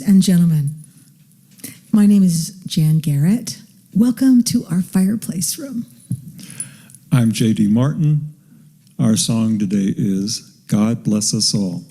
and gentlemen, my name is Jan Garrett. Welcome to our fireplace room. I'm J.D. Martin. Our song today is God Bless Us All.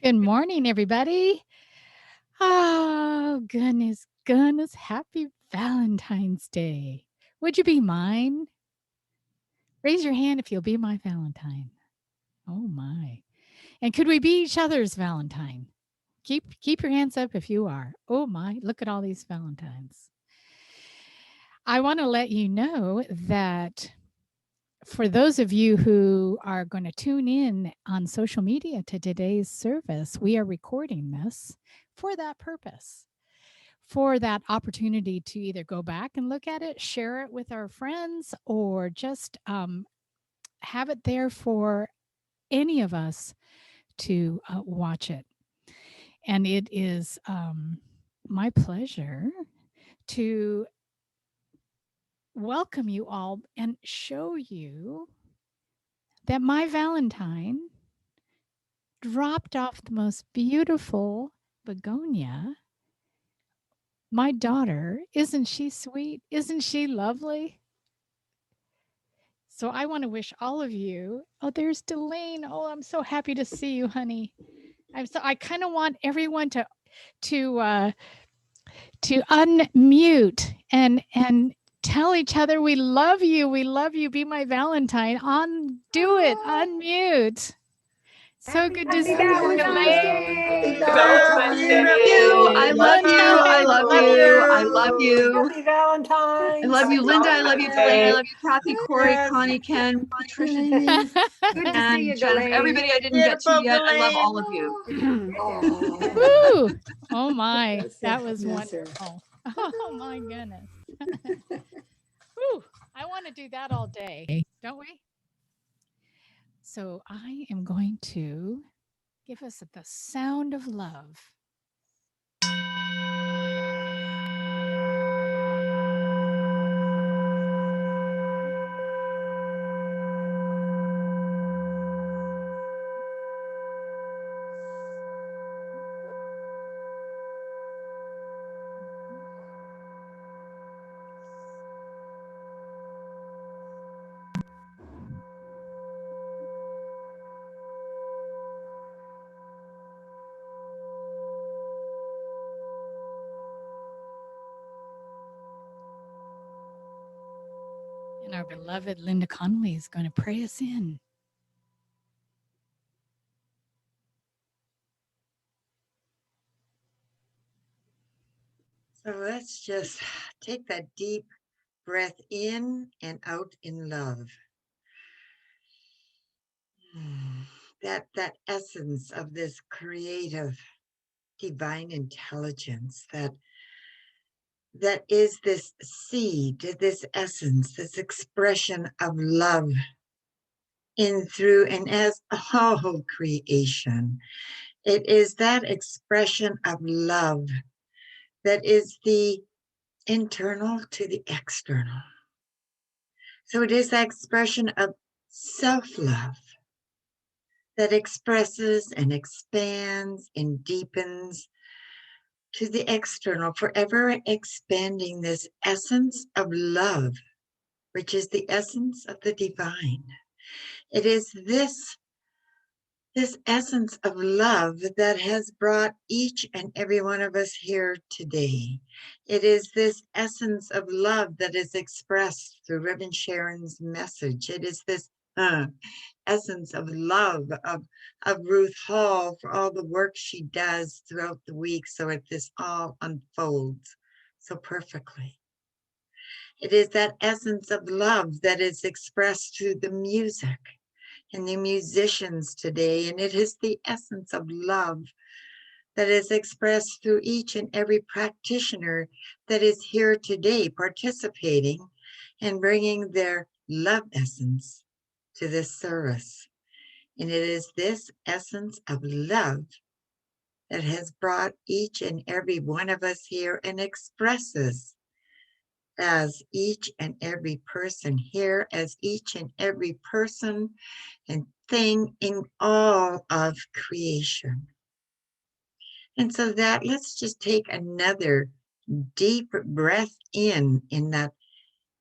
Good morning, everybody. Oh, goodness. Happy Valentine's Day. Would you be mine? Raise your hand if you'll be my Valentine. Oh, my. And could we be each other's Valentine? Keep your hands up if you are. Oh, my. Look at all these Valentines. I want to let you know that for those of you who are going to tune in on social media to today's service, we are recording this for that purpose, for that opportunity to either go back and look at it, share it with our friends, or just have it there for any of us to watch it. And it is my pleasure to welcome you all and show you that my Valentine dropped off the most beautiful begonia. My daughter, isn't she sweet? Isn't she lovely? So I want to wish all of you, oh, there's Delane. Oh, I'm so happy to see you, honey. I kind of want everyone to unmute and tell each other we love you. We love you. Be my Valentine. Do it. Unmute. So good to see you, Elaine. I love you. I love you. I love you. Happy Valentine's. I love you, Linda. I love you, Delaney. I love you, Kathy, Corey, Connie, Ken, Patricia, Denise, Good to see you, Jennifer. Delaney. Everybody I didn't get to yet. I love all of you. Woo! Oh my, that was wonderful. Oh my goodness. Woo! I want to do that all day, don't we? So I am going to give us the sound of love. And our beloved Linda Connolly is going to pray us in. So let's just take that deep breath in and out in love. That essence of this creative divine intelligence that is this seed, this essence, this expression of love in, through, and as all creation. It is that expression of love that is the internal to the external. So it is that expression of self-love that expresses and expands and deepens to the external, forever expanding this essence of love, which is the essence of the divine. It is this essence of love that has brought each and every one of us here today. It is this essence of love that is expressed through Reverend Sharon's message. It is this essence of love of Ruth Hall for all the work she does throughout the week so that this all unfolds so perfectly. It is that essence of love that is expressed through the music and the musicians today, and it is the essence of love that is expressed through each and every practitioner that is here today participating and bringing their love essence to this service. And it is this essence of love that has brought each and every one of us here and expresses as each and every person here, as each and every person and thing in all of creation. And so that, let's just take another deep breath in that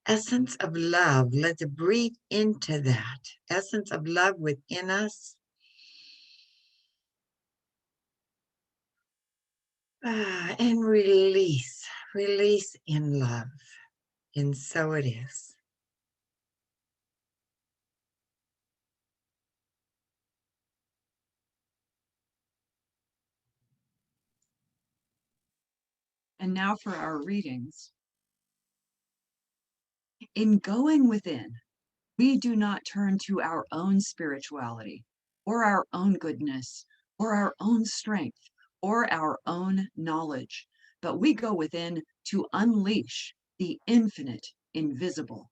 essence of love. Let's breathe into that essence of love within us. And release in love. And so it is. And now for our readings. In going within, we do not turn to our own spirituality or our own goodness or our own strength or our own knowledge, but we go within to unleash the infinite invisible.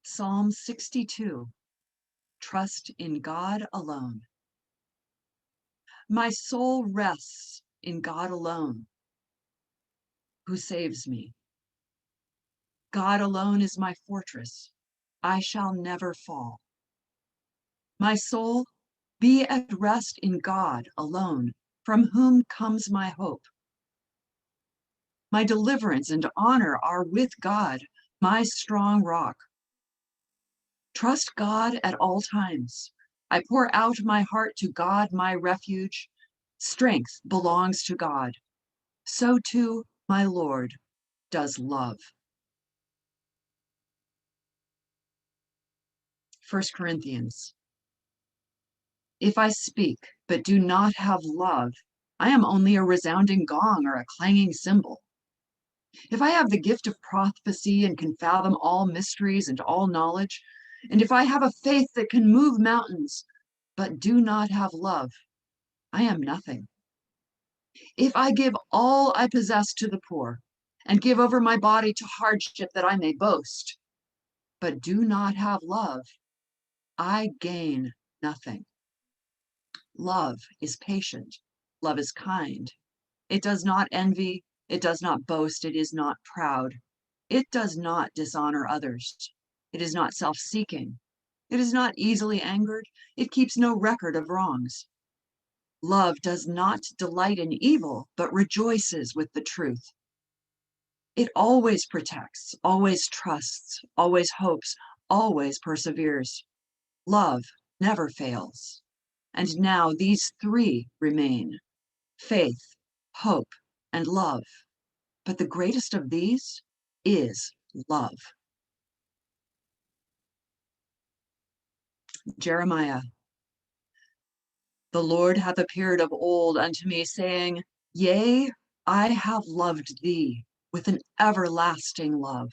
Psalm 62, trust in God alone. My soul rests in God alone, who saves me. God alone is my fortress. I shall never fall. My soul, be at rest in God alone, from whom comes my hope. My deliverance and honor are with God, my strong rock. Trust God at all times. I pour out my heart to God, my refuge. Strength belongs to God. so too my Lord does love. 1 Corinthians. If I speak but do not have love, I am only a resounding gong or a clanging cymbal. If I have the gift of prophecy and can fathom all mysteries and all knowledge, and if I have a faith that can move mountains, but do not have love, I am nothing. If I give all I possess to the poor and give over my body to hardship that I may boast, but do not have love, I gain nothing. Love is patient. Love is kind. It does not envy. It does not boast. It is not proud. It does not dishonor others. It is not self-seeking. It is not easily angered. It keeps no record of wrongs. Love does not delight in evil, but rejoices with the truth. It always protects, always trusts, always hopes, always perseveres. Love never fails. And now these three remain: faith, hope, and love. But the greatest of these is love. Jeremiah. The Lord hath appeared of old unto me, saying, Yea, I have loved thee with an everlasting love.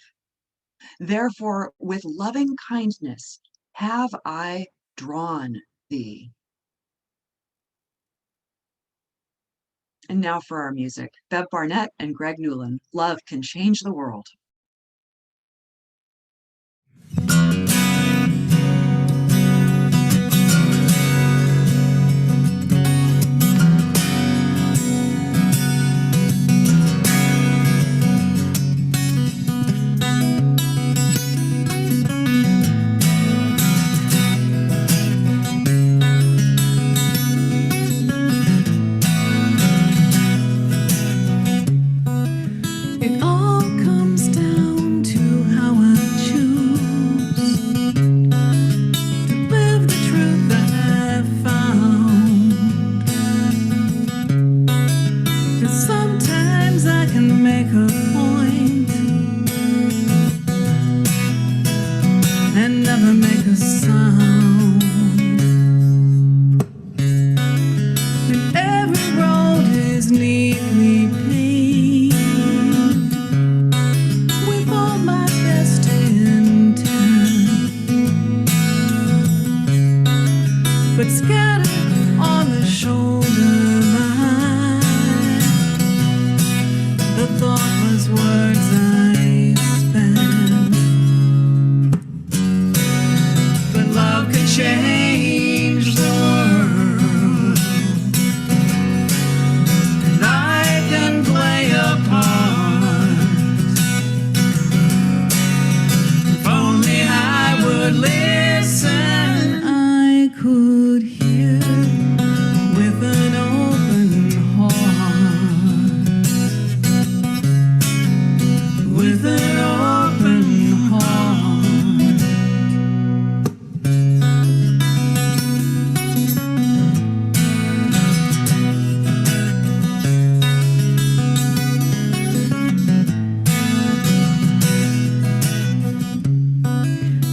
Therefore, with loving kindness have I drawn thee. And now for our music. Bev Barnett and Greg Newland. Love can change the world. It all comes down to how I choose to live the truth that I've found. 'Cause sometimes I can make a point and never make a sound. And every road is neatly paved with all my best intent, but scattered on the shoulder line, the thoughtless words I spent. But love can change the world, and I can play a part. If only I would listen, I could hear with an open heart. With an open heart.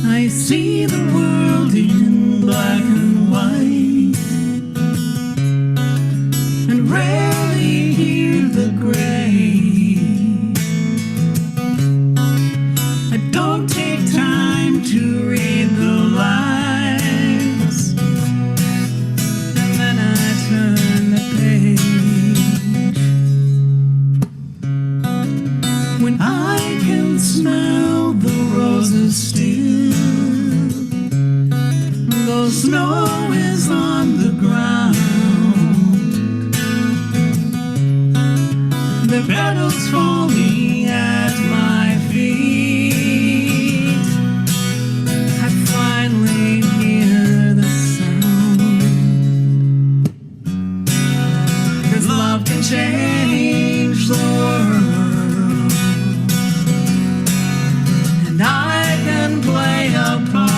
I see the world in black and white, and rarely hear the gray. I don't take time to read the lines, and then I turn the page. When I can smell the roses still, though snow is on the ground, the petals falling at my feet, I finally hear the sound. 'Cause love can change the world, and I can play a part.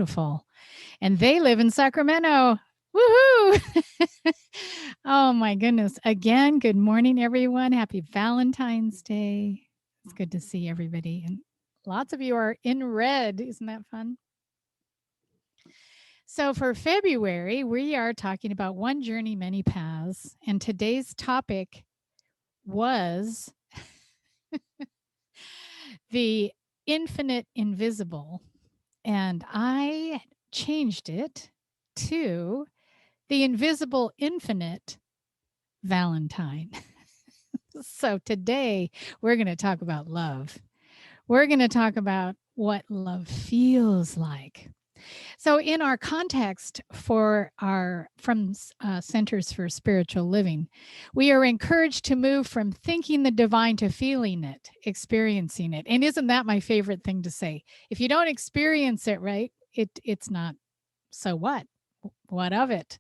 beautiful. And they live in Sacramento. Woohoo! Oh my goodness. Again, good morning, everyone. Happy Valentine's Day. It's good to see everybody. And lots of you are in red. Isn't that fun? So for February, we are talking about one journey, many paths. And today's topic was the infinite invisible. And I changed it to the invisible infinite Valentine. So today we're going to talk about love. We're going to talk about what love feels like. So in our context for our from Centers for Spiritual Living, we are encouraged to move from thinking the divine to feeling it, experiencing it. And isn't that my favorite thing to say? If you don't experience it, right, it's not, so what? What of it?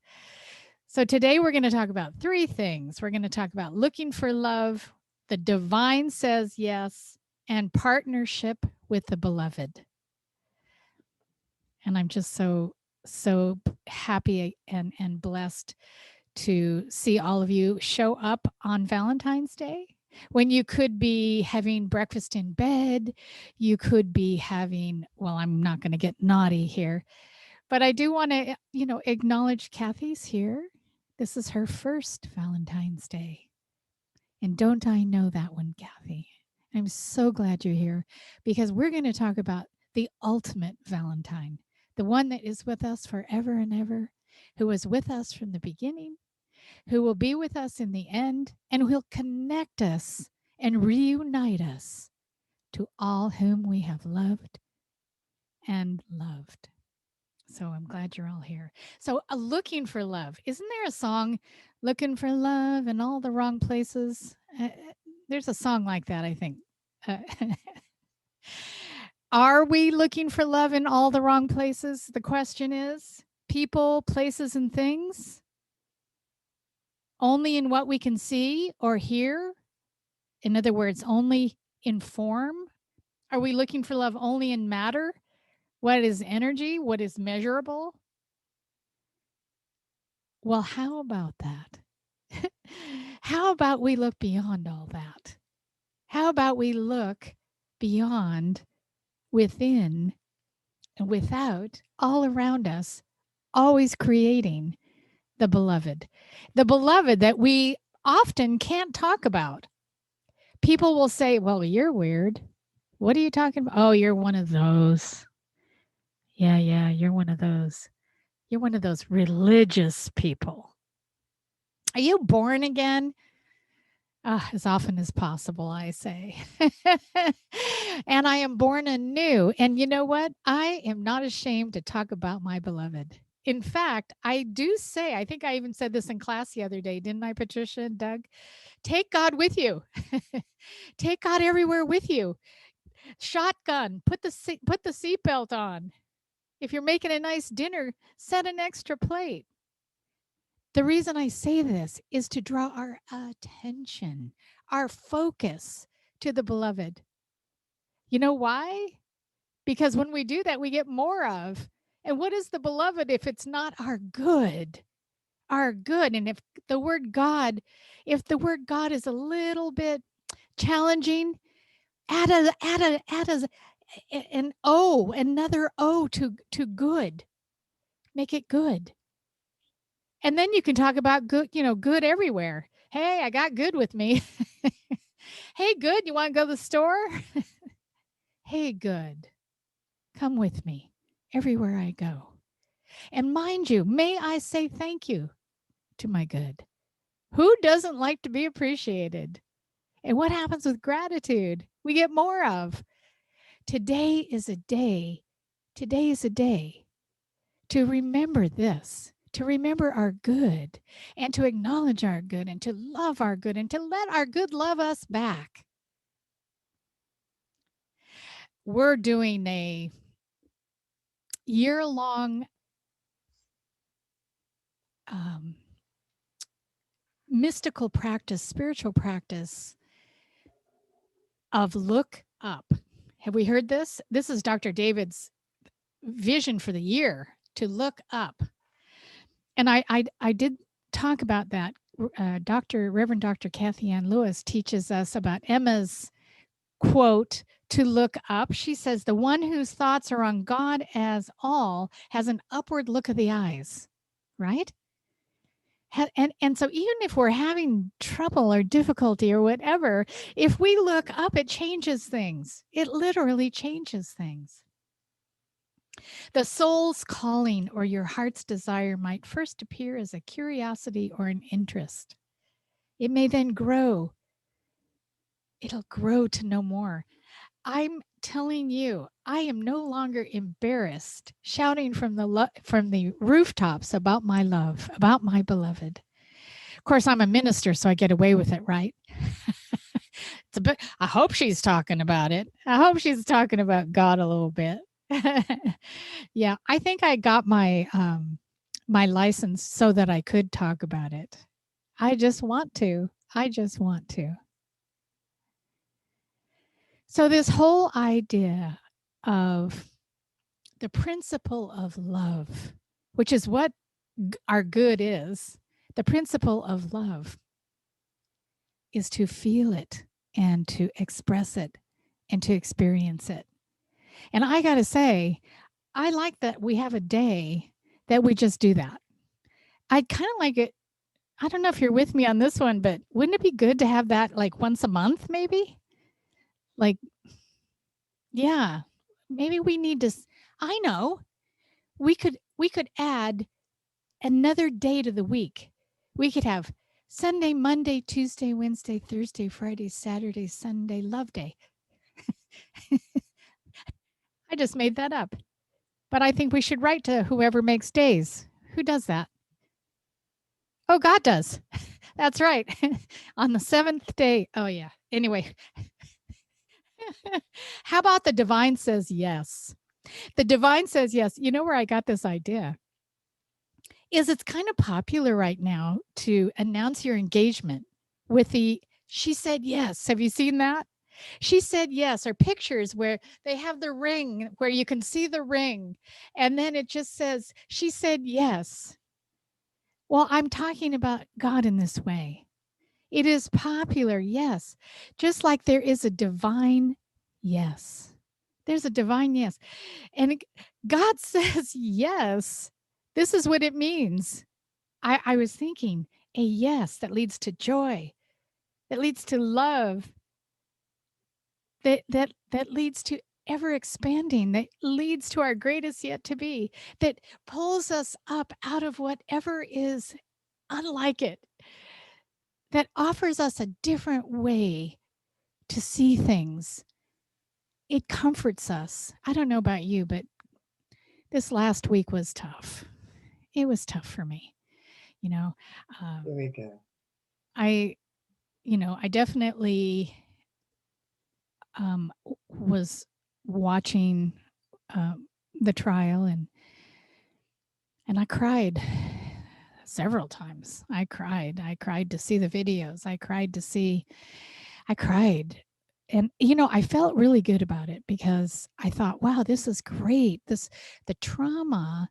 So today we're going to talk about three things. We're going to talk about looking for love, the divine says yes, and partnership with the beloved. And I'm just so happy and blessed to see all of you show up on Valentine's Day when you could be having breakfast in bed. You could be having, well, I'm not going to get naughty here, but I do want to, acknowledge Kathy's here. This is her first Valentine's Day. And don't I know that one, Kathy? I'm so glad you're here because we're going to talk about the ultimate Valentine, the one that is with us forever and ever, who was with us from the beginning, who will be with us in the end, and will connect us and reunite us to all whom we have loved and loved. So I'm glad you're all here. So looking for love. Isn't there a song, looking for love in all the wrong places? There's a song like that, I think. Are we looking for love in all the wrong places? The question is people, places, and things? Only in what we can see or hear? In other words, only in form? Are we looking for love only in matter? What is energy? What is measurable? Well, how about that? How about we look beyond all that? How about we look beyond, within, and without, all around us, always creating the beloved that we often can't talk about. People will say, well, you're weird. What are you talking about? Oh, you're one of those. Yeah, you're one of those. You're one of those religious people. Are you born again? As often as possible, I say. And I am born anew. And you know what? I am not ashamed to talk about my beloved. In fact, I do say, I think I even said this in class the other day, didn't I, Patricia and Doug? Take God with you. Take God everywhere with you. Shotgun, put the seatbelt on. If you're making a nice dinner, set an extra plate. The reason I say this is to draw our attention, our focus to the beloved. You know why? Because when we do that, we get more of. And what is the beloved if it's not our good? Our good. And if the word God is a little bit challenging, add an O, another O to good. Make it good. And then you can talk about good, good everywhere. Hey, I got good with me. Hey, good, you want to go to the store? Hey, good, come with me everywhere I go. And mind you, may I say thank you to my good. Who doesn't like to be appreciated? And what happens with gratitude? We get more of. Today is a day to remember this, to remember our good, and to acknowledge our good, and to love our good, and to let our good love us back. We're doing a year-long mystical practice, spiritual practice of look up. Have we heard this? This is Dr. David's vision for the year to look up. And I did talk about that. Reverend Dr. Kathy Ann Lewis teaches us about Emma's quote to look up. She says, the one whose thoughts are on God as all has an upward look of the eyes, right? And so even if we're having trouble or difficulty or whatever, if we look up, it changes things. It literally changes things. The soul's calling or your heart's desire might first appear as a curiosity or an interest. It may then grow. It'll grow to know more. I'm telling you, I am no longer embarrassed shouting from the rooftops about my love, about my beloved. Of course, I'm a minister, so I get away with it, right? It's a bit. I hope she's talking about it. I hope she's talking about God a little bit. Yeah, I think I got my my license so that I could talk about it. I just want to. I just want to. So this whole idea of the principle of love, which is what our good is, the principle of love is to feel it and to express it and to experience it. And I got to say, I like that we have a day that we just do that. I'd kind of like it. I don't know if you're with me on this one, but wouldn't it be good to have that like once a month, maybe? Like, yeah, maybe we need to. I know we could add another day to the week. We could have Sunday, Monday, Tuesday, Wednesday, Thursday, Friday, Saturday, Sunday, Love Day. I just made that up. But I think we should write to whoever makes days. Who does that? Oh, God does. That's right. On the seventh day. Oh, yeah. Anyway, how about the divine says yes? The divine says yes. You know where I got this idea? Is it's kind of popular right now to announce your engagement with the she said yes. Have you seen that? She said yes, or pictures where they have the ring where you can see the ring and then it just says she said yes. Well, I'm talking about God in this way. It is popular, yes, just like there is a divine yes. There's a divine yes. And God says yes. This is what it means. I was thinking a yes that leads to joy, that leads to love, that leads to ever expanding, that leads to our greatest yet to be, that pulls us up out of whatever is unlike it, that offers us a different way to see things. It comforts us. I don't know about you, but this last week was tough. It was tough for me. You know, Very good. I definitely was watching the trial and I cried several times. I cried. I cried to see the videos. I cried. And I felt really good about it because I thought, wow, this is great. The trauma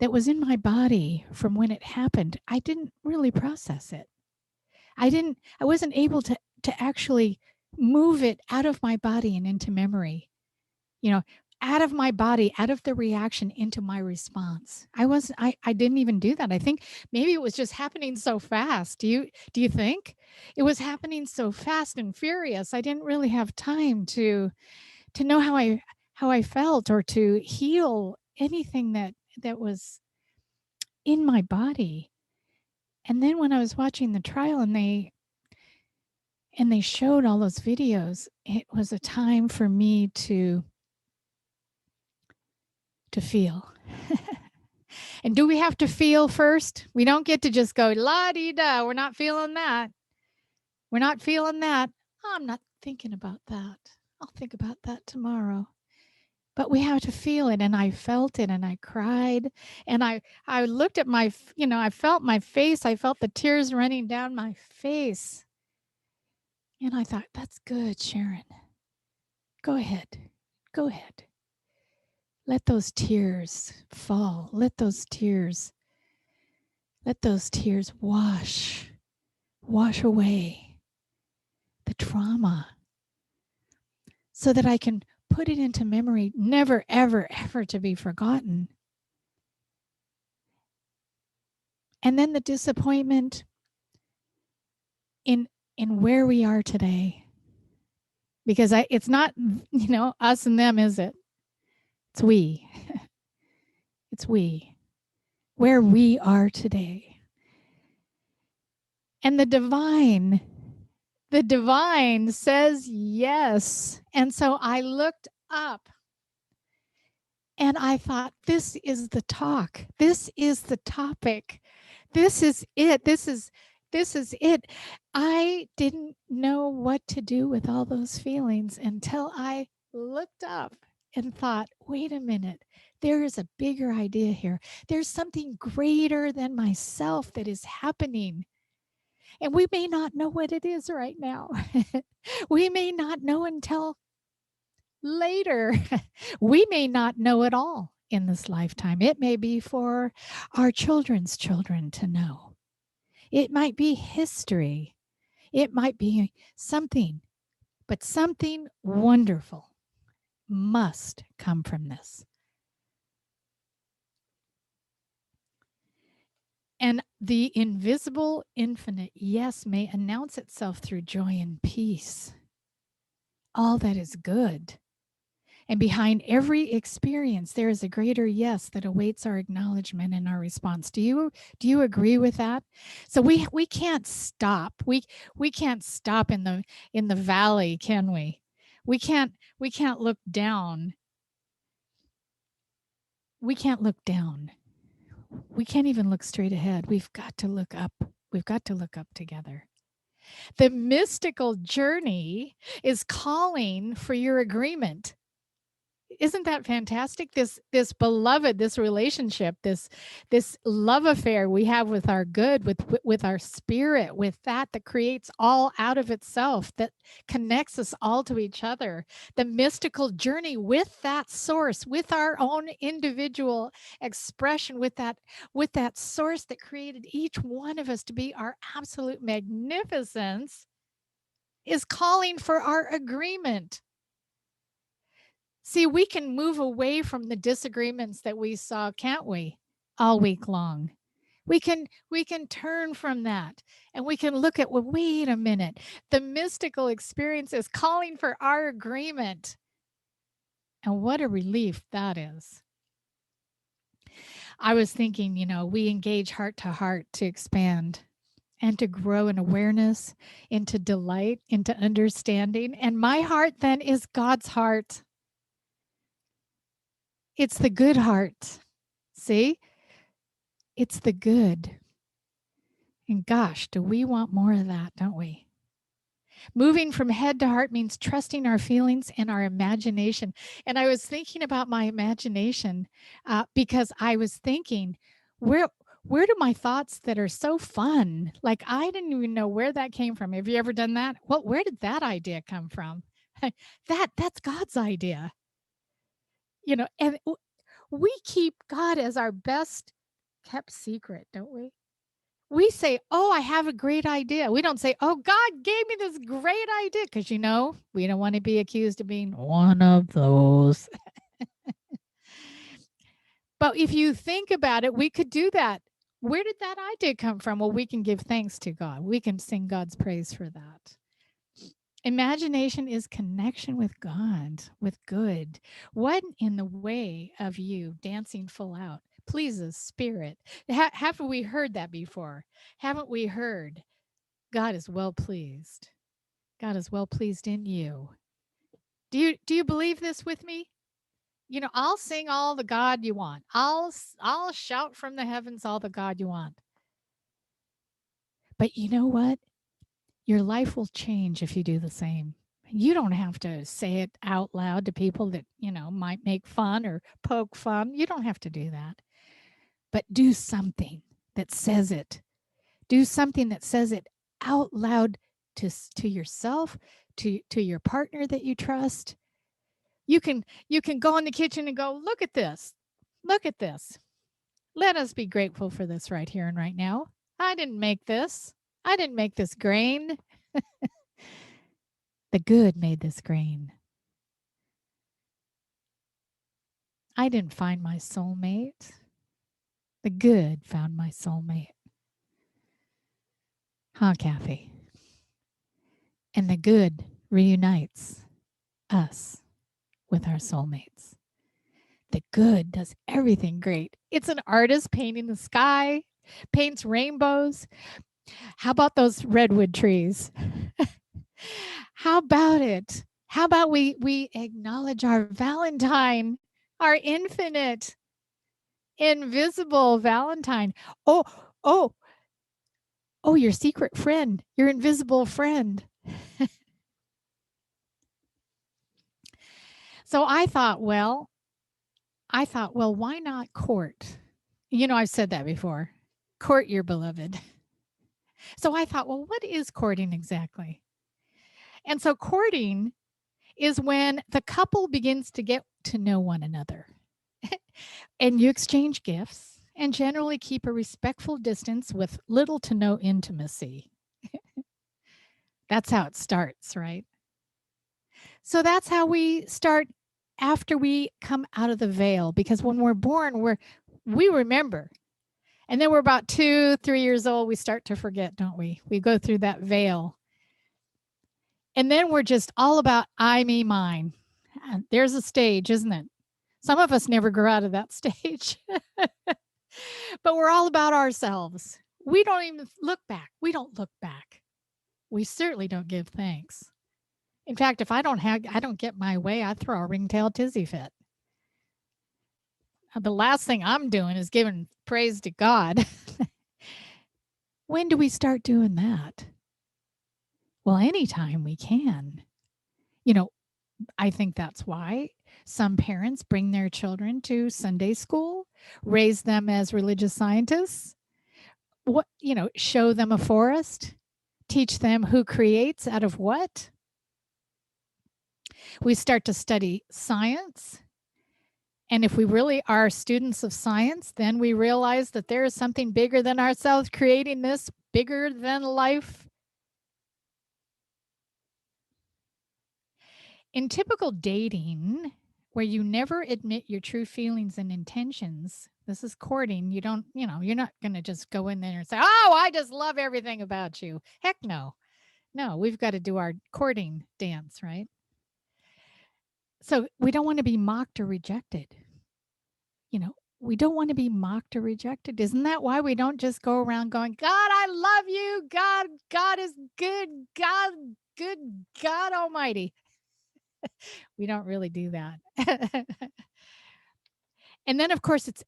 that was in my body from when it happened, I didn't really process it. I wasn't able to actually move it out of my body and into memory. Out of my body, out of the reaction into my response. I didn't even do that. I think maybe it was just happening so fast. Do you think? It was happening so fast and furious. I didn't really have time to know how I felt or to heal anything that was in my body. And then when I was watching the trial and they showed all those videos, it was a time for me to feel. And do we have to feel first? We don't get to just go la-di-da. We're not feeling that. We're not feeling that. I'm not thinking about that. I'll think about that tomorrow. But we have to feel it. And I felt it and I cried. And I looked at I felt my face. I felt the tears running down my face. And I thought, that's good, Sharon. Go ahead. Go ahead. Let those tears fall. Let those tears wash away the trauma so that I can put it into memory, never, ever, ever to be forgotten. And then the disappointment in where we are today. Because it's not, us and them, is it? It's we. It's we. Where we are today. And the divine says yes. And so I looked up and I thought, this is the talk. This is the topic. This is it. This is it. I didn't know what to do with all those feelings until I looked up and thought, wait a minute, there is a bigger idea here. There's something greater than myself that is happening. And we may not know what it is right now. We may not know until later. We may not know it all in this lifetime. It may be for our children's children to know. It might be history. It might be something, but something wonderful must come from this. And the invisible infinite, yes, may announce itself through joy and peace. All that is good. And behind every experience, there is a greater yes that awaits our acknowledgement and our response. Do you agree with that? So we can't stop. We can't stop in the valley, can we? We can't look down. We can't look down. We can't even look straight ahead. We've got to look up. We've got to look up together. The mystical journey is calling for your agreement. Isn't that fantastic? This beloved, this relationship, this love affair we have with our good, with our spirit, with that creates all out of itself, that connects us all to each other. The mystical journey with that source, with our own individual expression, with that source that created each one of us to be our absolute magnificence, is calling for our agreement. See, we can move away from the disagreements that we saw, can't we? All week long. We can turn from that and we can look at, well, wait a minute. The mystical experience is calling for our agreement. And what a relief that is. I was thinking, we engage heart to heart to expand and to grow in awareness, into delight, into understanding. And my heart then is God's heart. It's the good heart. See? It's the good. And gosh, do we want more of that, don't we? Moving from head to heart means trusting our feelings and our imagination. And I was thinking about my imagination because I was thinking, where do my thoughts that are so fun? Like, I didn't even know where that came from. Have you ever done that? Well, where did that idea come from? That's God's idea. And we keep God as our best kept secret, don't we? We say, oh, I have a great idea. We don't say, oh, God gave me this great idea, because, we don't want to be accused of being one of those. But if you think about it, we could do that. Where did that idea come from? Well, we can give thanks to God. We can sing God's praise for that. Imagination is connection with God, with good. What in the way of you dancing full out pleases spirit? Haven't we heard that before? Haven't we heard God is well pleased? God is well pleased in you. Do you believe this with me? I'll sing all the God you want. I'll shout from the heavens all the God you want. But you know what? Your life will change if you do the same. You don't have to say it out loud to people that, might make fun or poke fun. You don't have to do that. But do something that says it. Do something that says it out loud to yourself, to your partner that you trust. You can go in the kitchen and go, look at this. Look at this. Let us be grateful for this right here and right now. I didn't make this. I didn't make this grain. The good made this grain. I didn't find my soulmate. The good found my soulmate. Huh, Kathy? And the good reunites us with our soulmates. The good does everything great. It's an artist painting the sky, paints rainbows. How about those redwood trees? How about it? How about we acknowledge our Valentine, our infinite, invisible Valentine? Oh, oh, oh, your secret friend, your invisible friend. So I thought, well, why not court? You know, I've said that before. Court your beloved. So I thought, well, what is courting exactly? And so courting is when the couple begins to get to know one another. And you exchange gifts and generally keep a respectful distance with little to no intimacy. That's how it starts, right? So that's how we start after we come out of the veil, because when we're born, we remember. And then we're about 2, 3 years old, we start to forget, don't we? We go through that veil. And then we're just all about I, me, mine. And there's a stage, isn't it? Some of us never grow out of that stage. But we're all about ourselves. We don't even look back. We don't look back. We certainly don't give thanks. In fact, if I don't get my way, I throw a ringtail tizzy fit. The last thing I'm doing is giving praise to God. When do we start doing that? Well, anytime we can. You know, I think that's why some parents bring their children to Sunday school, raise them as religious scientists, show them a forest, teach them who creates out of what. We start to study science. And if we really are students of science, then we realize that there is something bigger than ourselves creating this, bigger than life. In typical dating, where you never admit your true feelings and intentions, this is courting. You don't, you're not going to just go in there and say, oh, I just love everything about you. Heck no. No, we've got to do our courting dance, right? So we don't want to be mocked or rejected. We don't want to be mocked or rejected. Isn't that why we don't just go around going, God, I love you. God is good. God, good God Almighty. We don't really do that. And then, of course, it's,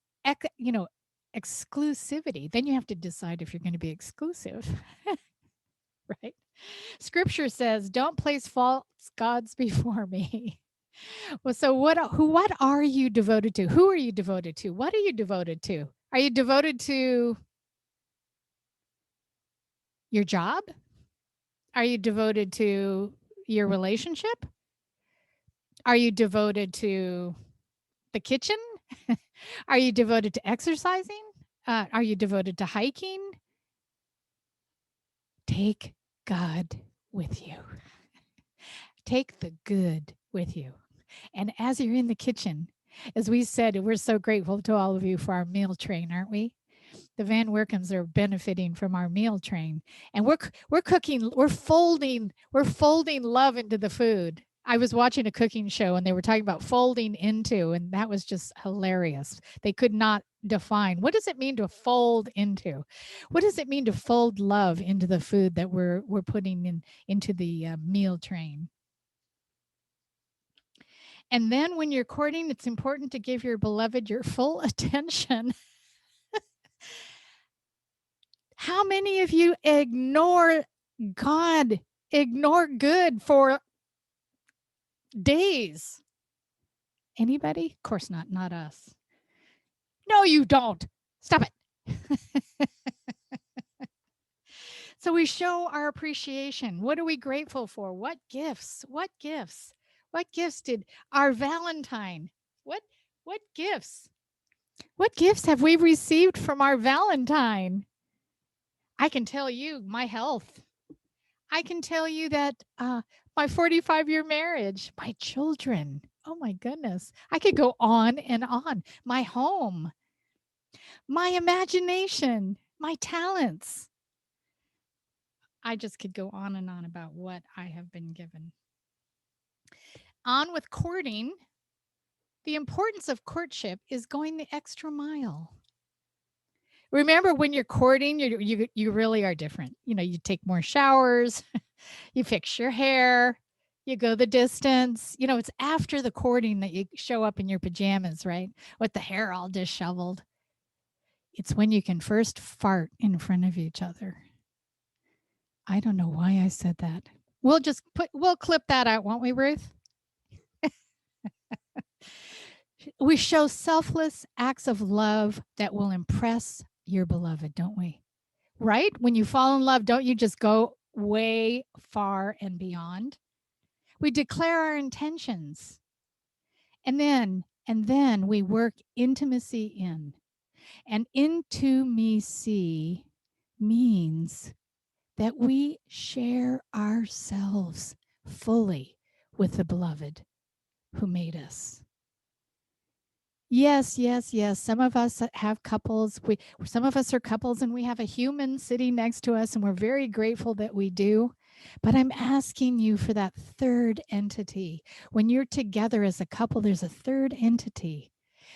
exclusivity. Then you have to decide if you're going to be exclusive, right? Scripture says, don't place false gods before me. Well, so what are you devoted to? Who are you devoted to? What are you devoted to? Are you devoted to your job? Are you devoted to your relationship? Are you devoted to the kitchen? Are you devoted to exercising? Are you devoted to hiking? Take God with you. Take the good with you. And as you're in the kitchen, as we said, we're so grateful to all of you for our meal train, aren't we? The Van Werkens are benefiting from our meal train, and we're cooking, we're folding love into the food. I was watching a cooking show and they were talking about folding into, and that was just hilarious. They could not define, what does it mean to fold into? What does it mean to fold love into the food that we're putting into the meal train? And then when you're courting, it's important to give your beloved your full attention. How many of you ignore God, ignore good for days? Anybody? Of course not us. No, you don't. Stop it. So we show our appreciation. What are we grateful for? What gifts? What gifts? What gifts did our Valentine? What what gifts? What gifts have we received from our Valentine? I can tell you my health. I can tell you that my 45-year marriage, my children. Oh my goodness. I could go on and on. My home, my imagination, my talents. I just could go on and on about what I have been given. On with courting. The importance of courtship is going the extra mile. Remember when you're courting, you really are different. You know, you take more showers, you fix your hair, you go the distance. You know, it's after the courting that you show up in your pajamas, right? With the hair all disheveled. It's when you can first fart in front of each other. I don't know why I said that. We'll clip that out, won't we, Ruth? We show selfless acts of love that will impress your beloved, don't we? Right? When you fall in love, don't you just go way far and beyond? We declare our intentions. And then we work intimacy in. And intimacy means that we share ourselves fully with the beloved who made us. Yes, yes, yes. Some of us have couples. Some of us are couples and we have a human sitting next to us and we're very grateful that we do. But I'm asking you for that third entity. When you're together as a couple, there's a third entity.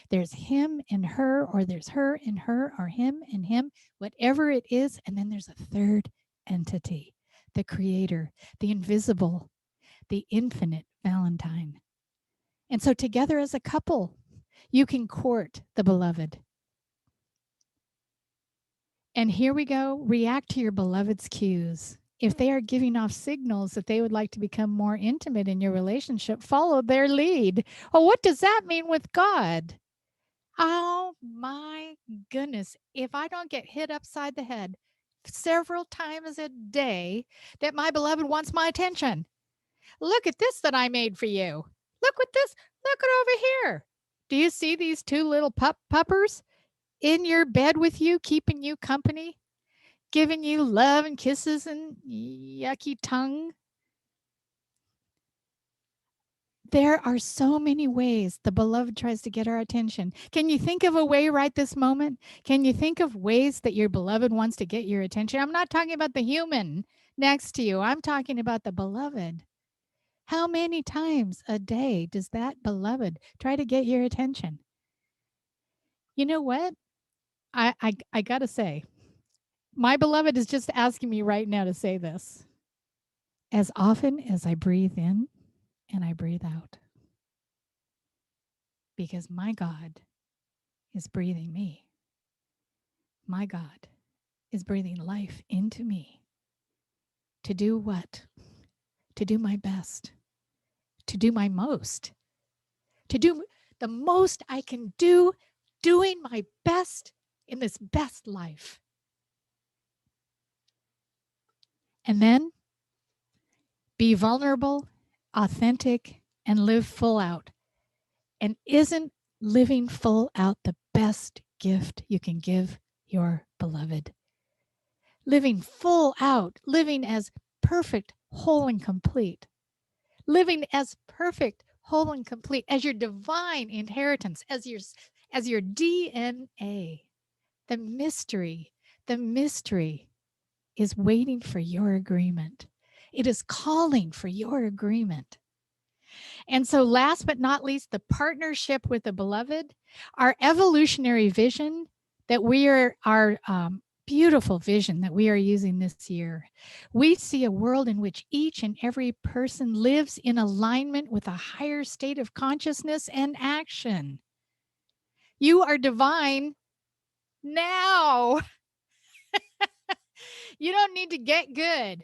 There's him and her, or there's her and her, or him and him, whatever it is. And then there's a third entity, the creator, the invisible, the infinite Valentine. And so together as a couple, you can court the beloved. And here we go. React to your beloved's cues. If they are giving off signals that they would like to become more intimate in your relationship, follow their lead. Oh, what does that mean with God? Oh my goodness. If I don't get hit upside the head several times a day that my beloved wants my attention. Look at this that I made for you. Look at this. Look at over here. Do you see these two little puppers in your bed with you, keeping you company, giving you love and kisses and yucky tongue? There are so many ways the beloved tries to get our attention. Can you think of a way right this moment? Can you think of ways that your beloved wants to get your attention? I'm not talking about the human next to you. I'm talking about the beloved. How many times a day does that beloved try to get your attention? You know what? I got to say, my beloved is just asking me right now to say this. As often as I breathe in and I breathe out, because my God is breathing me. My God is breathing life into me to do what? To do my best, to do my most, to do the most I can do, doing my best in this best life. And then be vulnerable, authentic, and live full out. And isn't living full out the best gift you can give your beloved? Living full out, living as perfect, whole, and complete. Living as perfect, whole, and complete as your divine inheritance, as your DNA. The mystery is waiting for your agreement. It is calling for your agreement. And so, last but not least, the partnership with the beloved, our evolutionary vision that we are, our beautiful vision that we are using this year. We see a world in which each and every person lives in alignment with a higher state of consciousness and action. You are divine now. You don't need to get good.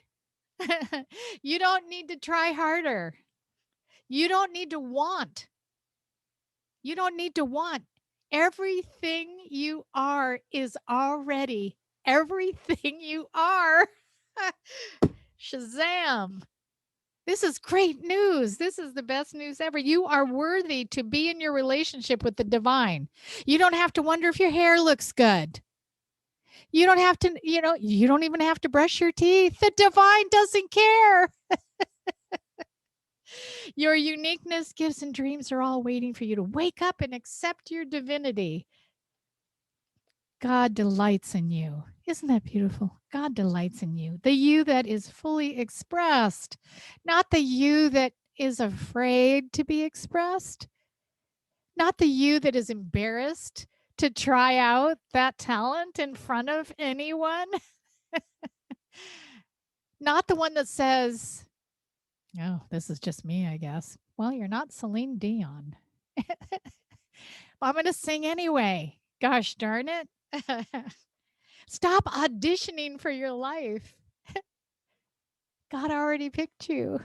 You don't need to try harder. You don't need to want. You don't need to want. Everything you are is already everything you are. Shazam. This is great news. This is the best news ever. You are worthy to be in your relationship with the divine. You don't have to wonder if your hair looks good. You don't have to, you don't even have to brush your teeth. The divine doesn't care. Your uniqueness, gifts, and dreams are all waiting for you to wake up and accept your divinity. God delights in you. Isn't that beautiful? God delights in you. The you that is fully expressed, not the you that is afraid to be expressed, not the you that is embarrassed to try out that talent in front of anyone, not the one that says, oh, this is just me, I guess. Well, you're not Celine Dion. I'm going to sing anyway. Gosh darn it. Stop auditioning for your life. God already picked you.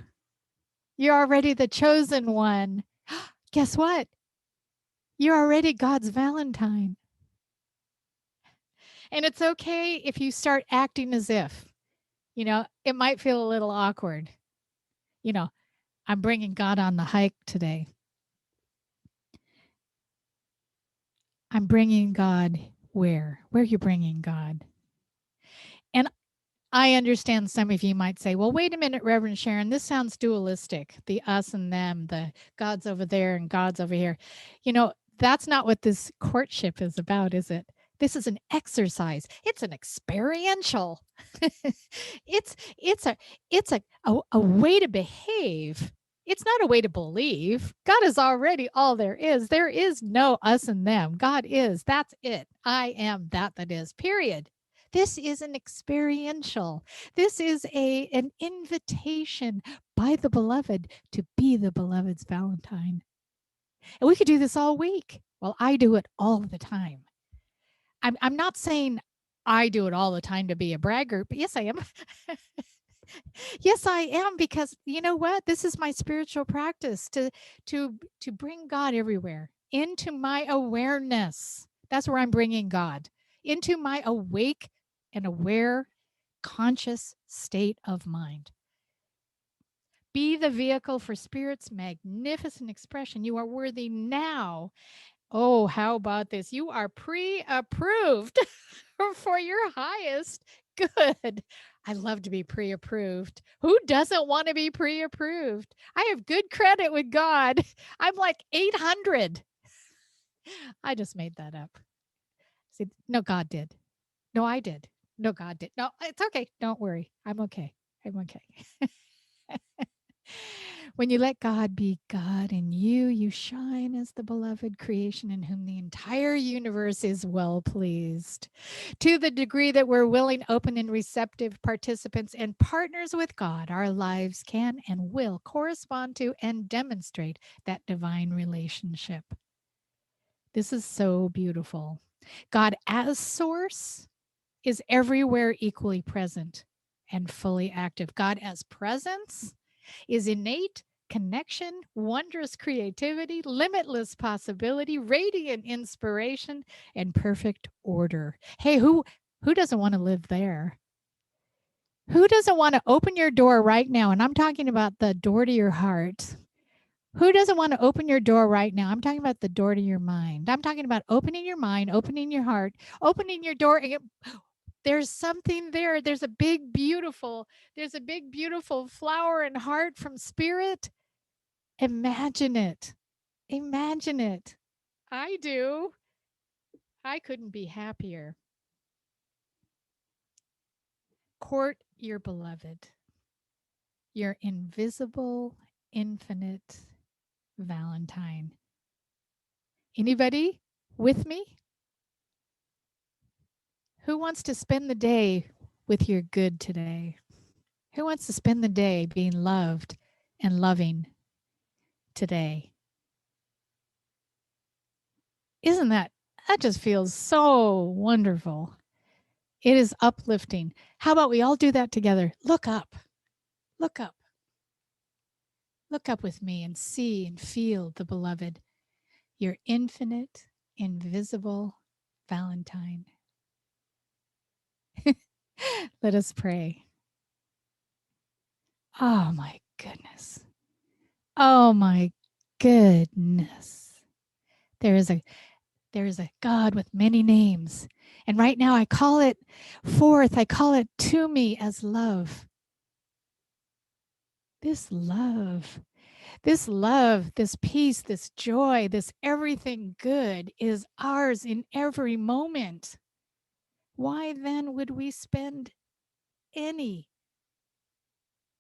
You're already the chosen one. Guess what? You're already God's Valentine. And it's okay if you start acting as if, it might feel a little awkward. I'm bringing God on the hike today. I'm bringing God where? Where are you bringing God? And I understand some of you might say, well, wait a minute, Reverend Sharon, this sounds dualistic. The us and them, the God's over there and God's over here. That's not what this courtship is about, is it? This is an exercise. It's an experiential. it's a way to behave. It's not a way to believe. God is already all there is. There is no us and them. God is. That's it. I am that is. Period. This is an experiential. This is an invitation by the beloved to be the beloved's Valentine. And we could do this all week. Well, I do it all the time. I'm not saying I do it all the time to be a braggart, but yes, I am. Yes, I am, because you know what? This is my spiritual practice to bring God everywhere into my awareness. That's where I'm bringing God into my awake and aware, conscious state of mind. Be the vehicle for Spirit's magnificent expression. You are worthy now. Oh, how about this? You are pre-approved for your highest good. I love to be pre-approved. Who doesn't want to be pre-approved? I have good credit with God. I'm like 800. I just made that up. See, no, God did. No, I did. No, God did. No, it's okay. Don't worry. I'm okay. I'm okay. When you let God be God in you, you shine as the beloved creation in whom the entire universe is well pleased. To the degree that we're willing, open, and receptive participants and partners with God, our lives can and will correspond to and demonstrate that divine relationship. This is so beautiful. God as source is everywhere equally present and fully active. God as presence is innate connection, wondrous creativity, limitless possibility, radiant inspiration, and perfect order. Hey, who doesn't want to live there? Who doesn't want to open your door right now? And I'm talking about the door to your heart. Who doesn't want to open your door right now? I'm talking about the door to your mind. I'm talking about opening your mind, opening your heart, opening your door. And there's something there. There's a big, beautiful flower and heart from Spirit. Imagine it. Imagine it. I do. I couldn't be happier. Court your beloved, your invisible, infinite Valentine. Anybody with me? Who wants to spend the day with your good today? Who wants to spend the day being loved and loving today? Isn't that just feels so wonderful. It is uplifting. How about we all do that together? Look up. Look up. Look up with me and see and feel the beloved, your infinite, invisible Valentine. Let us pray. Oh my goodness. Oh my goodness. There is a God with many names. And right now I call it forth. I call it to me as love. This love, this peace, this joy, this everything good is ours in every moment. Why then would we spend any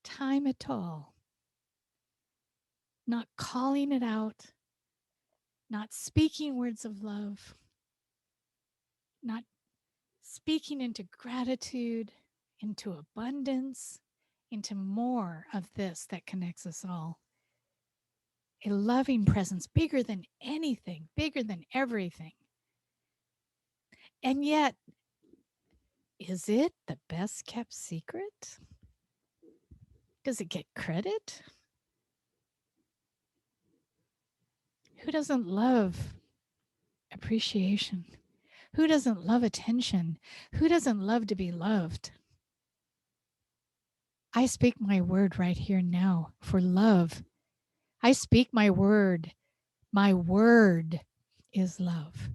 time at all not calling it out, not speaking words of love, not speaking into gratitude, into abundance, into more of this that connects us all? A loving presence bigger than anything, bigger than everything. And yet, is it the best kept secret? Does it get credit? Who doesn't love appreciation? Who doesn't love attention? Who doesn't love to be loved? I speak my word right here now for love. I speak my word. My word is love.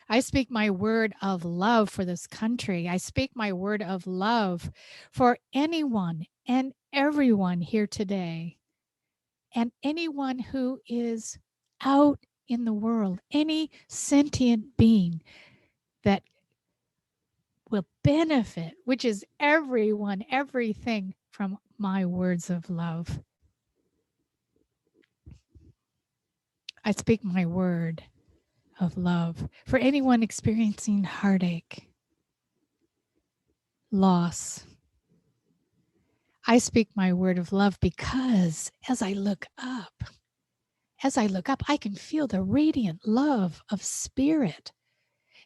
I speak my word of love for this country. I speak my word of love for anyone and everyone here today, and anyone who is out in the world, any sentient being that will benefit, which is everyone, everything, from my words of love. I speak my word of love for anyone experiencing heartache, loss. I speak my word of love because as I look up, I can feel the radiant love of spirit.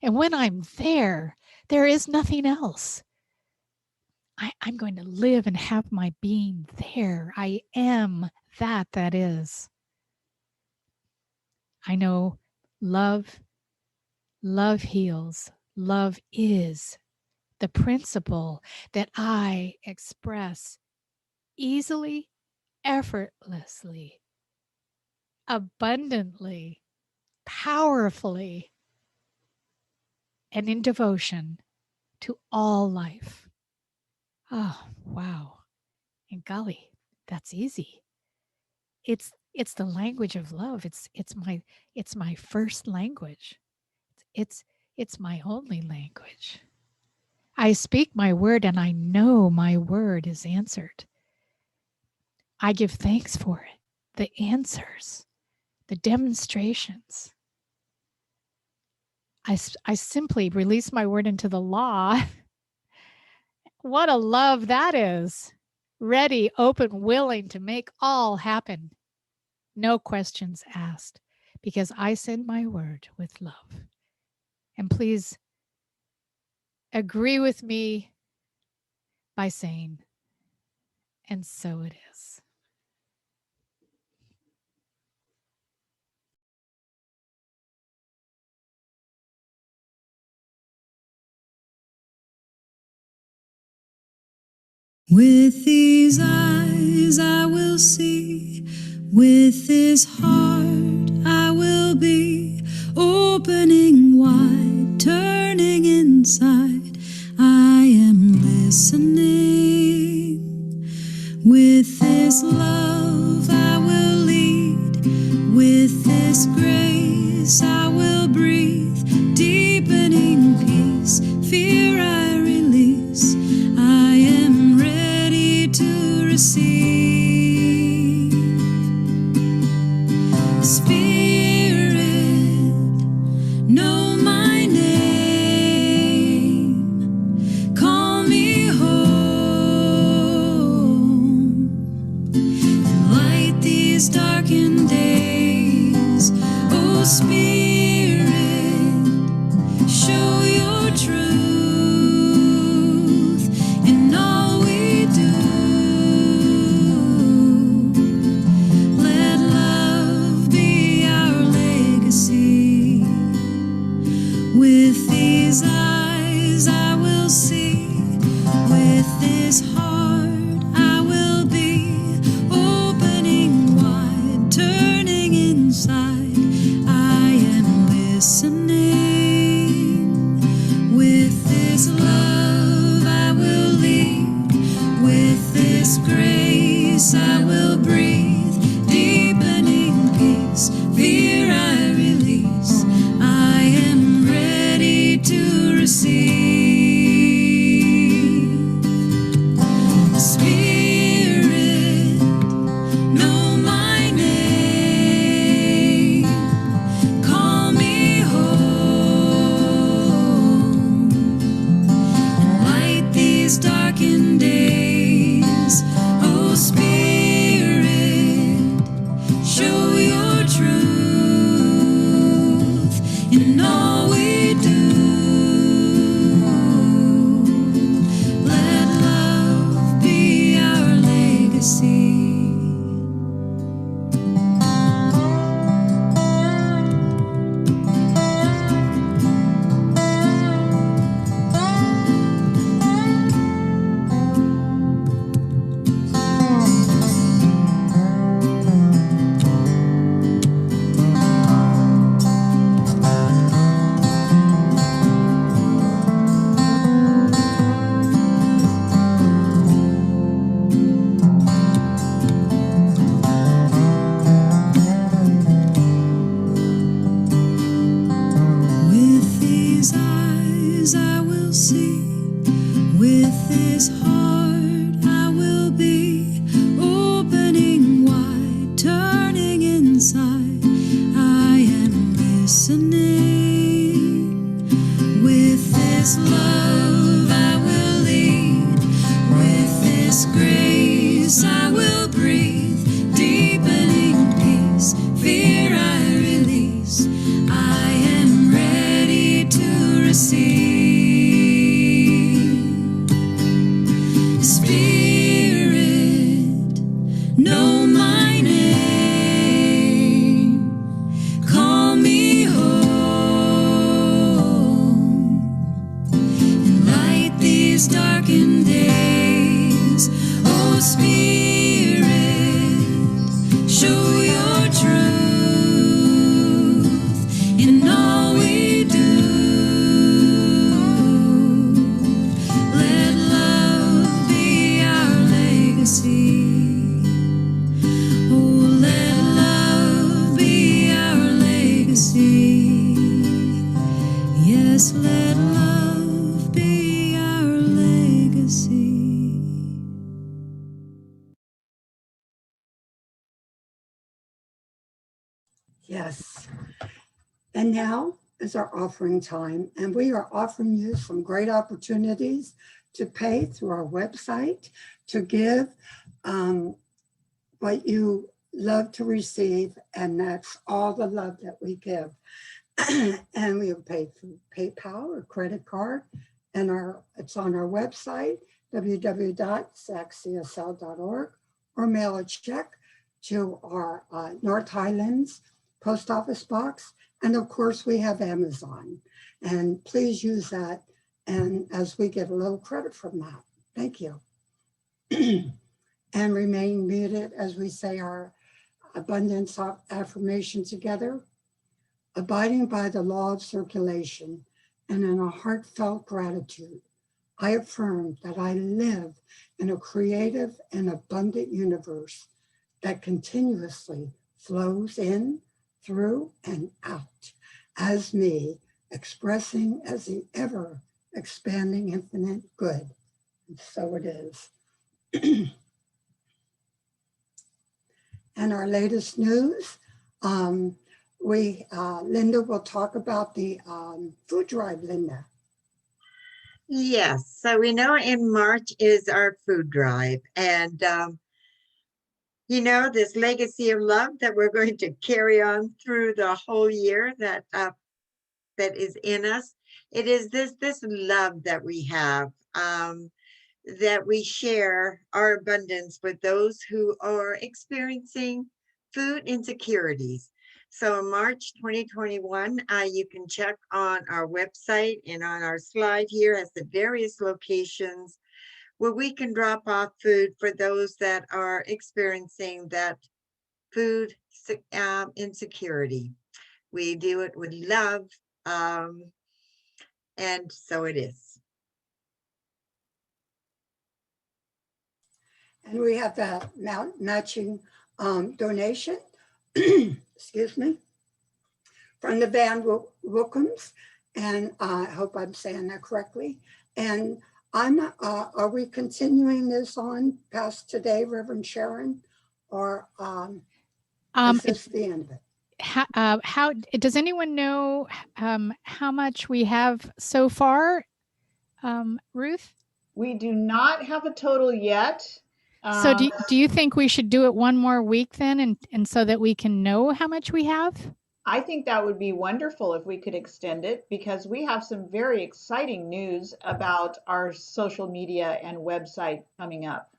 And when I'm there, there is nothing else. I'm going to live and have my being there. I am that is. I know love heals. Love is the principle that I express easily, effortlessly, abundantly, powerfully, and in devotion to all life. Oh, wow. And golly, that's easy. It's the language of love. It's my first language. It's my only language. I speak my word and I know my word is answered. I give thanks for it. The answers, the demonstrations. I simply release my word into the law. What a love that is. Ready, open, willing to make all happen. No questions asked, because I send my word with love. And please agree with me by saying, and so it is. With these eyes I will see, with this heart I will be, opening wide, turning inside, I am listening. With this love I will lead, with this grace I will breathe, deepening peace, fear I release, I am ready to receive. Spirit, know my name, call me home, and light these darkened days. Oh, Spirit, show your truth in all we do. grace I will breathe, deepening peace, fear I release. I am ready to receive. Spirit, know my name, call me home, and light these darkened days. Oh, Spirit, show your truth in all we do. Let love be our legacy. Oh, let love be our legacy. Yes, let love be our legacy. Yes. And now is our offering time, and we are offering you some great opportunities to pay through our website, to give what you love to receive, and that's all the love that we give. And we will pay through PayPal or credit card, and it's on our website, www.saccsl.org, or mail a check to our North Highlands Post Office box. And of course, we have Amazon, and please use that, and as we get a little credit from that. Thank you. And remain muted as we say our abundance affirmation together. Abiding by the law of circulation and in a heartfelt gratitude, I affirm that I live in a creative and abundant universe that continuously flows in, through, and out as me, expressing as the ever expanding infinite good. And so it is. And our latest news, Linda will talk about the food drive, Linda. Yes, so we know in March is our food drive, and this legacy of love that we're going to carry on through the whole year that is in us. It is this love that we have, that we share our abundance with those who are experiencing food insecurities. So in March 2021, you can check on our website, and on our slide here has the various locations where we can drop off food for those that are experiencing that food insecurity. We do it with love, and so it is. And we have the matching donation, excuse me, from the Van Wilkins, and I hope I'm saying that correctly. And are we continuing this on past today, Reverend Sharon, or is this the end of it? How does anyone know how much we have so far, Ruth? We do not have a total yet. So do you think we should do it one more week then, and so that we can know how much we have? I think that would be wonderful if we could extend it, because we have some very exciting news about our social media and website coming up.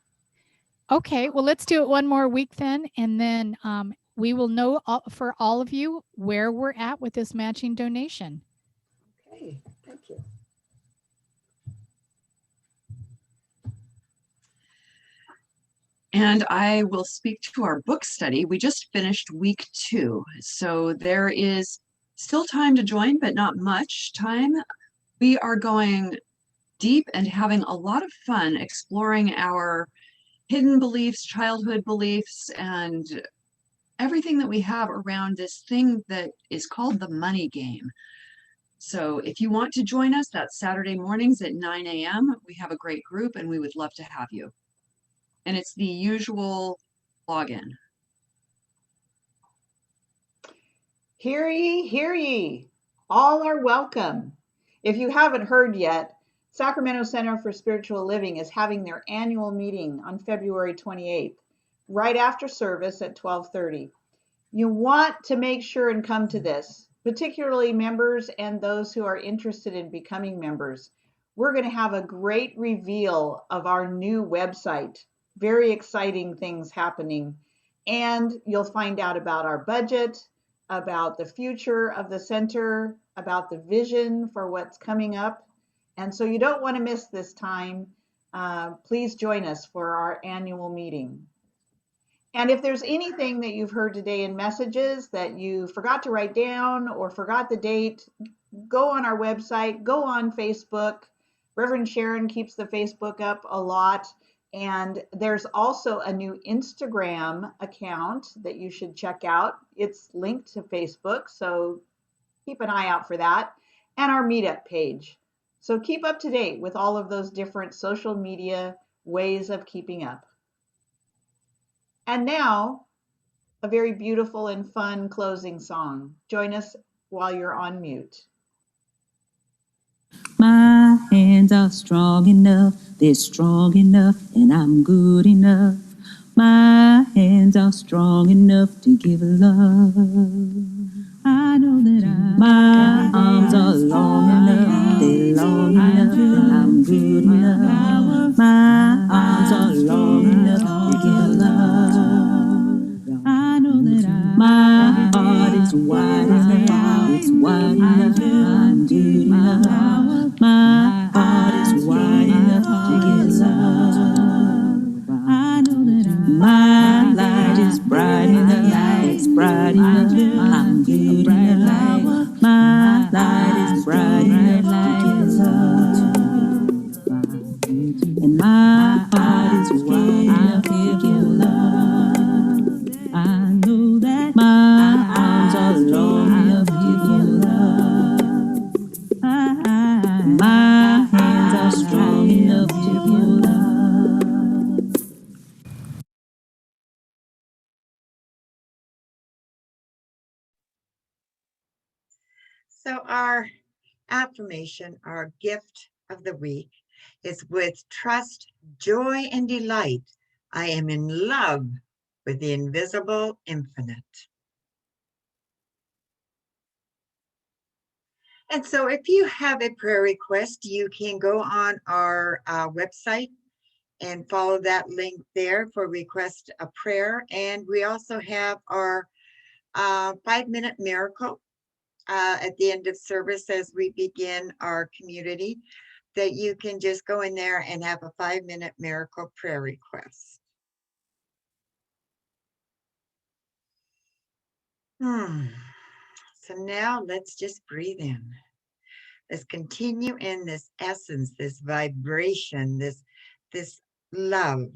Okay, well, let's do it one more week then, and then we will know for all of you where we're at with this matching donation. Okay, thank you. And I will speak to our book study. We just finished week 2, so there is still time to join, but not much time. We are going deep and having a lot of fun exploring our hidden beliefs, childhood beliefs, and everything that we have around this thing that is called the money game. So if you want to join us, that's Saturday mornings at 9 a.m. We have a great group and we would love to have you. And it's the usual login. Hear ye, all are welcome. If you haven't heard yet, Sacramento Center for Spiritual Living is having their annual meeting on February 28th, right after service at 12:30. You want to make sure and come to this, particularly members and those who are interested in becoming members. We're going to have a great reveal of our new website. Very exciting things happening. And you'll find out about our budget, about the future of the center, about the vision for what's coming up. And so you don't want to miss this time. Please join us for our annual meeting. And if there's anything that you've heard today in messages that you forgot to write down or forgot the date, go on our website, go on Facebook. Reverend Sharon keeps the Facebook up a lot. And there's also a new Instagram account that you should check out. It's linked to Facebook, so keep an eye out for that. And our meetup page. So keep up to date with all of those different social media ways of keeping up. And now, a very beautiful and fun closing song. Join us while you're on mute. My hands are strong enough, they're strong enough, and I'm good enough. My hands are strong enough to give love. I know that my arms are long enough, they're long enough, and I'm good enough. My arms are long enough to give love. I know that my heart is wide enough, it's wide enough, I'm good enough. My heart is wide enough to give love. I know that my light is bright enough, it's bright enough, I'm good enough. My light is bright enough to give love. And my heart is wide enough to give love. I know that my arms are long enough to give love. My hands are strong enough to give love. So our affirmation, our gift of the week is with trust, joy, and delight. I am in love with the invisible infinite. And so if you have a prayer request, you can go on our website and follow that link there for request a prayer. And we also have our 5-minute miracle at the end of service as we begin our community, that you can just go in there and have a 5-minute miracle prayer request. So now let's just breathe in. Let's continue in this essence, this vibration, this love.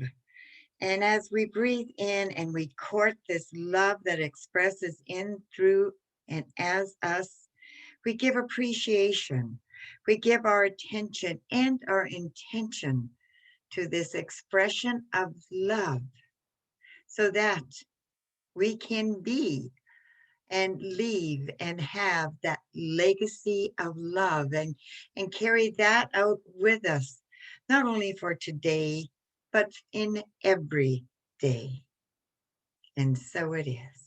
And as we breathe in and we court this love that expresses in, through, and as us, we give appreciation. We give our attention and our intention to this expression of love so that we can be and leave and have that legacy of love and carry that out with us, not only for today, but in every day. And so it is.